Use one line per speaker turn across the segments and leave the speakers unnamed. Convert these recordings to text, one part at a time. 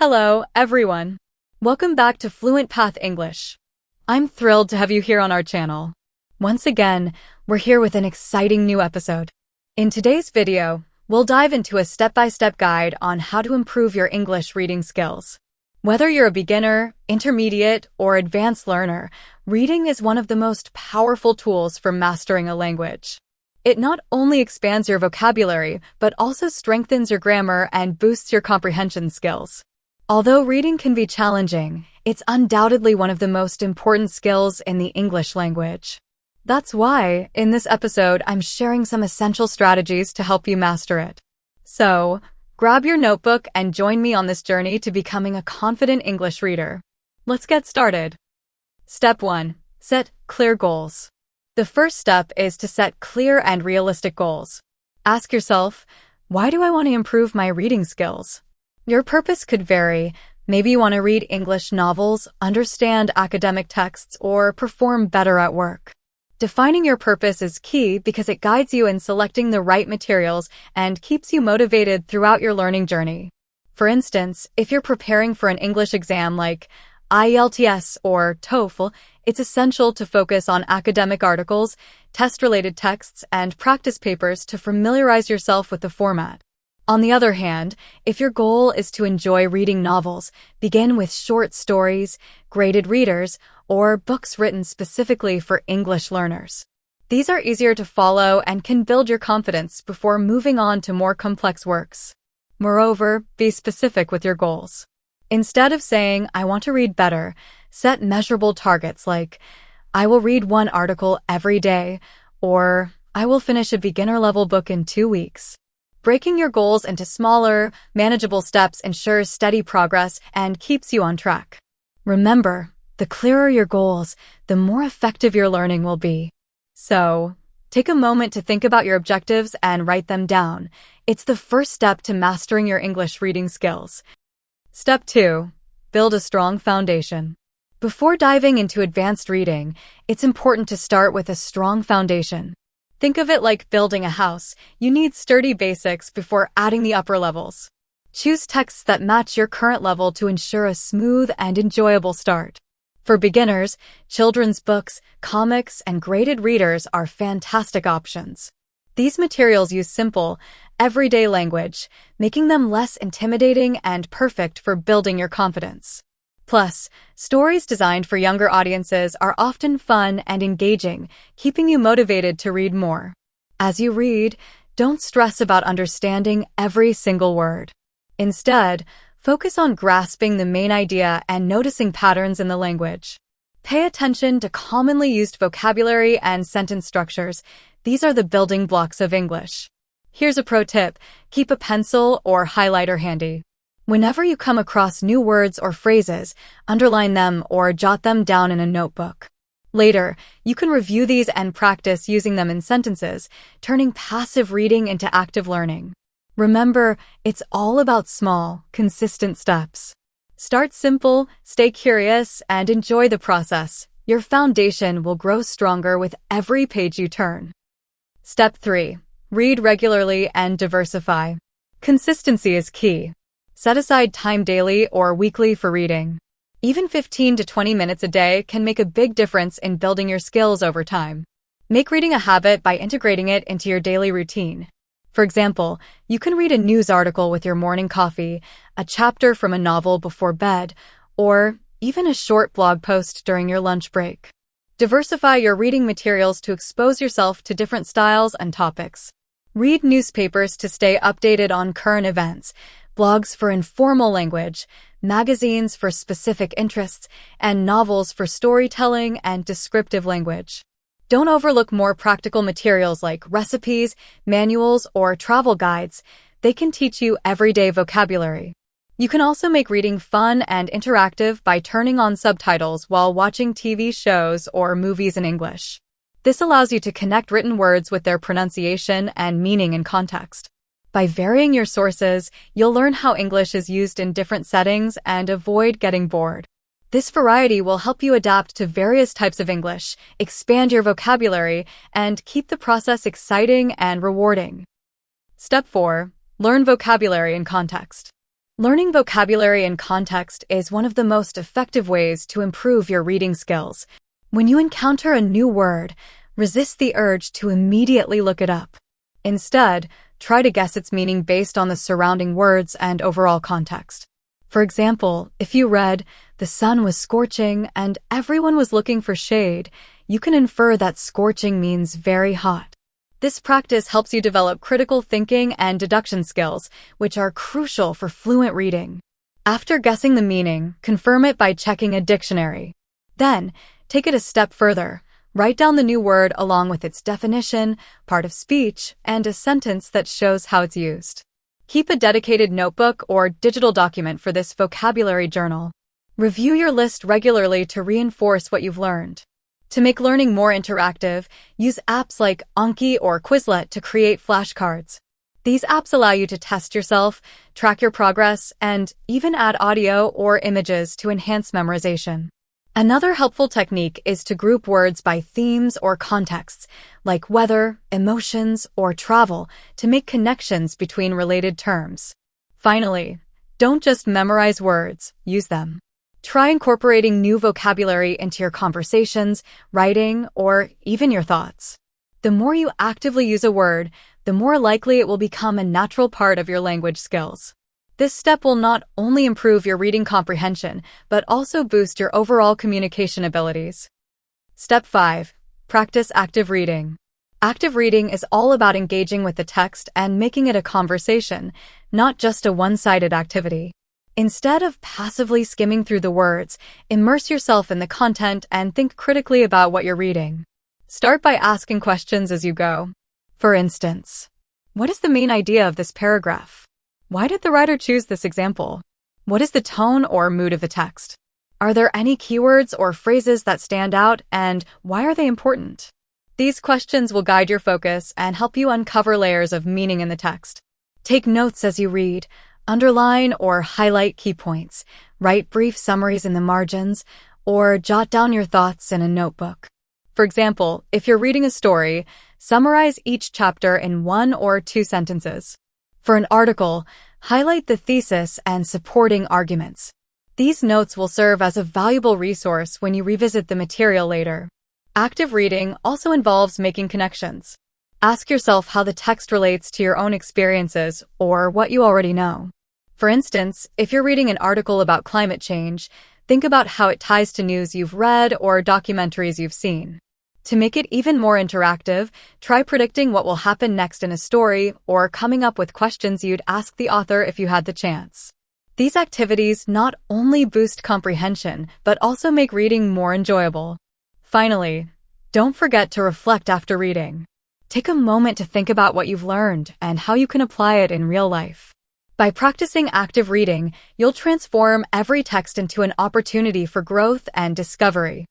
Hello, everyone. Welcome back to Fluent Path English. I'm thrilled to have you here on our channel. Once again, we're here with an exciting new episode. In today's video, we'll dive into a step-by-step guide on how to improve your English reading skills. Whether you're a beginner, intermediate, or advanced learner, reading is one of the most powerful tools for mastering a language. It not only expands your vocabulary, but also strengthens your grammar and boosts your comprehension skills. Although reading can be challenging, it's undoubtedly one of the most important skills in the English language. That's why, in this episode, I'm sharing some essential strategies to help you master it. So, grab your notebook and join me on this journey to becoming a confident English reader. Let's get started. Step 1. Set clear goals. The first step is to set clear and realistic goals. Ask yourself, why do I want to improve my reading skills? Your purpose could vary. Maybe you want to read English novels, understand academic texts, or perform better at work. Defining your purpose is key because it guides you in selecting the right materials and keeps you motivated throughout your learning journey. For instance, if you're preparing for an English exam like IELTS or TOEFL, it's essential to focus on academic articles, test-related texts, and practice papers to familiarize yourself with the format. On the other hand, if your goal is to enjoy reading novels, begin with short stories, graded readers, or books written specifically for English learners. These are easier to follow and can build your confidence before moving on to more complex works. Moreover, be specific with your goals. Instead of saying, I want to read better, set measurable targets like, I will read one article every day, or I will finish a beginner-level book in 2 weeks. Breaking your goals into smaller, manageable steps ensures steady progress and keeps you on track. Remember, the clearer your goals, the more effective your learning will be. So, take a moment to think about your objectives and write them down. It's the first step to mastering your English reading skills. Step 2. Build a strong foundation. Before diving into advanced reading, it's important to start with a strong foundation. Think of it like building a house. You need sturdy basics before adding the upper levels. Choose texts that match your current level to ensure a smooth and enjoyable start. For beginners, children's books, comics, and graded readers are fantastic options. These materials use simple, everyday language, making them less intimidating and perfect for building your confidence. Plus, stories designed for younger audiences are often fun and engaging, keeping you motivated to read more. As you read, don't stress about understanding every single word. Instead, focus on grasping the main idea and noticing patterns in the language. Pay attention to commonly used vocabulary and sentence structures. These are the building blocks of English. Here's a pro tip: keep a pencil or highlighter handy. Whenever you come across new words or phrases, underline them or jot them down in a notebook. Later, you can review these and practice using them in sentences, turning passive reading into active learning. Remember, it's all about small, consistent steps. Start simple, stay curious, and enjoy the process. Your foundation will grow stronger with every page you turn. Step 3. Read regularly and diversify. Consistency is key. Set aside time daily or weekly for reading. Even 15 to 20 minutes a day can make a big difference in building your skills over time. Make reading a habit by integrating it into your daily routine. For example, you can read a news article with your morning coffee, a chapter from a novel before bed, or even a short blog post during your lunch break. Diversify your reading materials to expose yourself to different styles and topics. Read newspapers to stay updated on current events, blogs for informal language, magazines for specific interests, and novels for storytelling and descriptive language. Don't overlook more practical materials like recipes, manuals, or travel guides. They can teach you everyday vocabulary. You can also make reading fun and interactive by turning on subtitles while watching TV shows or movies in English. This allows you to connect written words with their pronunciation and meaning in context. By varying your sources, you'll learn how English is used in different settings and avoid getting bored. This variety will help you adapt to various types of English, expand your vocabulary, and keep the process exciting and rewarding. Step 4. Learn vocabulary in context. Learning vocabulary in context is one of the most effective ways to improve your reading skills. When you encounter a new word, resist the urge to immediately look it up. Instead, try to guess its meaning based on the surrounding words and overall context. For example, if you read, "The sun was scorching and everyone was looking for shade," you can infer that scorching means very hot. This practice helps you develop critical thinking and deduction skills, which are crucial for fluent reading. After guessing the meaning, confirm it by checking a dictionary. Then, take it a step further. Write down the new word along with its definition, part of speech, and a sentence that shows how it's used. Keep a dedicated notebook or digital document for this vocabulary journal. Review your list regularly to reinforce what you've learned. To make learning more interactive, use apps like Anki or Quizlet to create flashcards. These apps allow you to test yourself, track your progress, and even add audio or images to enhance memorization. Another helpful technique is to group words by themes or contexts, like weather, emotions, or travel, to make connections between related terms. Finally, don't just memorize words, use them. Try incorporating new vocabulary into your conversations, writing, or even your thoughts. The more you actively use a word, the more likely it will become a natural part of your language skills. This step will not only improve your reading comprehension, but also boost your overall communication abilities. Step 5. Practice active reading. Active reading is all about engaging with the text and making it a conversation, not just a one-sided activity. Instead of passively skimming through the words, immerse yourself in the content and think critically about what you're reading. Start by asking questions as you go. For instance, what is the main idea of this paragraph? Why did the writer choose this example? What is the tone or mood of the text? Are there any keywords or phrases that stand out, and why are they important? These questions will guide your focus and help you uncover layers of meaning in the text. Take notes as you read. Underline or highlight key points, write brief summaries in the margins, or jot down your thoughts in a notebook. For example, if you're reading a story, summarize each chapter in 1 or 2 sentences. For an article, highlight the thesis and supporting arguments. These notes will serve as a valuable resource when you revisit the material later. Active reading also involves making connections. Ask yourself how the text relates to your own experiences or what you already know. For instance, if you're reading an article about climate change, think about how it ties to news you've read or documentaries you've seen. To make it even more interactive, try predicting what will happen next in a story or coming up with questions you'd ask the author if you had the chance. These activities not only boost comprehension, but also make reading more enjoyable. Finally, don't forget to reflect after reading. Take a moment to think about what you've learned and how you can apply it in real life. By practicing active reading, you'll transform every text into an opportunity for growth and discovery.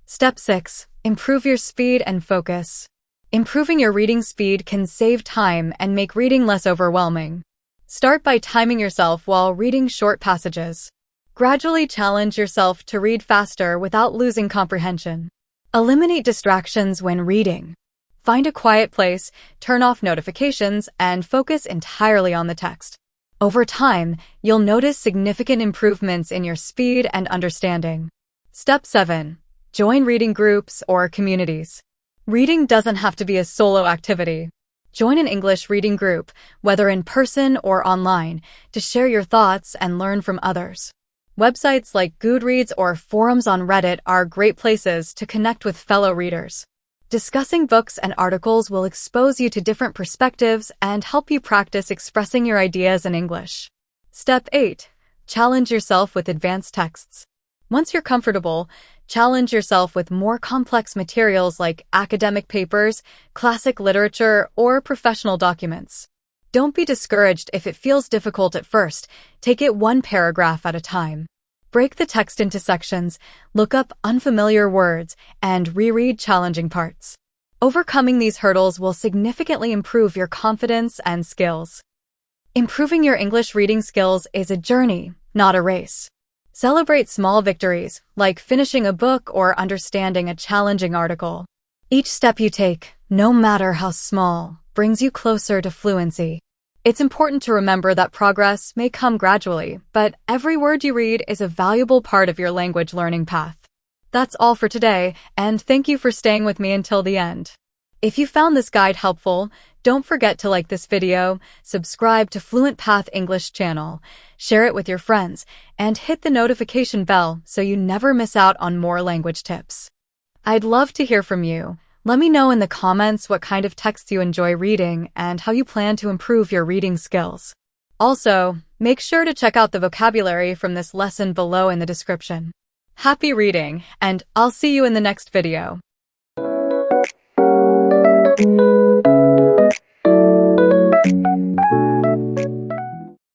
Step 6. Improve your speed and focus. Improving your reading speed can save time and make reading less overwhelming. Start by timing yourself while reading short passages. Gradually challenge yourself to read faster without losing comprehension. Eliminate distractions when reading. Find a quiet place, turn off notifications, and focus entirely on the text. Over time, you'll notice significant improvements in your speed and understanding. Step 7. Join reading groups or communities. Reading doesn't have to be a solo activity. Join an English reading group, whether in person or online, to share your thoughts and learn from others. Websites like Goodreads or forums on Reddit are great places to connect with fellow readers. Discussing books and articles will expose you to different perspectives and help you practice expressing your ideas in English. Step 8. Challenge yourself with advanced texts. Once you're comfortable, challenge yourself with more complex materials like academic papers, classic literature, or professional documents. Don't be discouraged if it feels difficult at first. Take it one paragraph at a time. Break the text into sections, look up unfamiliar words, and reread challenging parts. Overcoming these hurdles will significantly improve your confidence and skills. Improving your English reading skills is a journey, not a race. Celebrate small victories, like finishing a book or understanding a challenging article. Each step you take, no matter how small, brings you closer to fluency. It's important to remember that progress may come gradually, but every word you read is a valuable part of your language learning path. That's all for today, and thank you for staying with me until the end. If you found this guide helpful, don't forget to like this video, subscribe to Fluent Path English channel, share it with your friends, and hit the notification bell so you never miss out on more language tips. I'd love to hear from you. Let me know in the comments what kind of texts you enjoy reading and how you plan to improve your reading skills. Also, make sure to check out the vocabulary from this lesson below in the description. Happy reading, and I'll see you in the next video.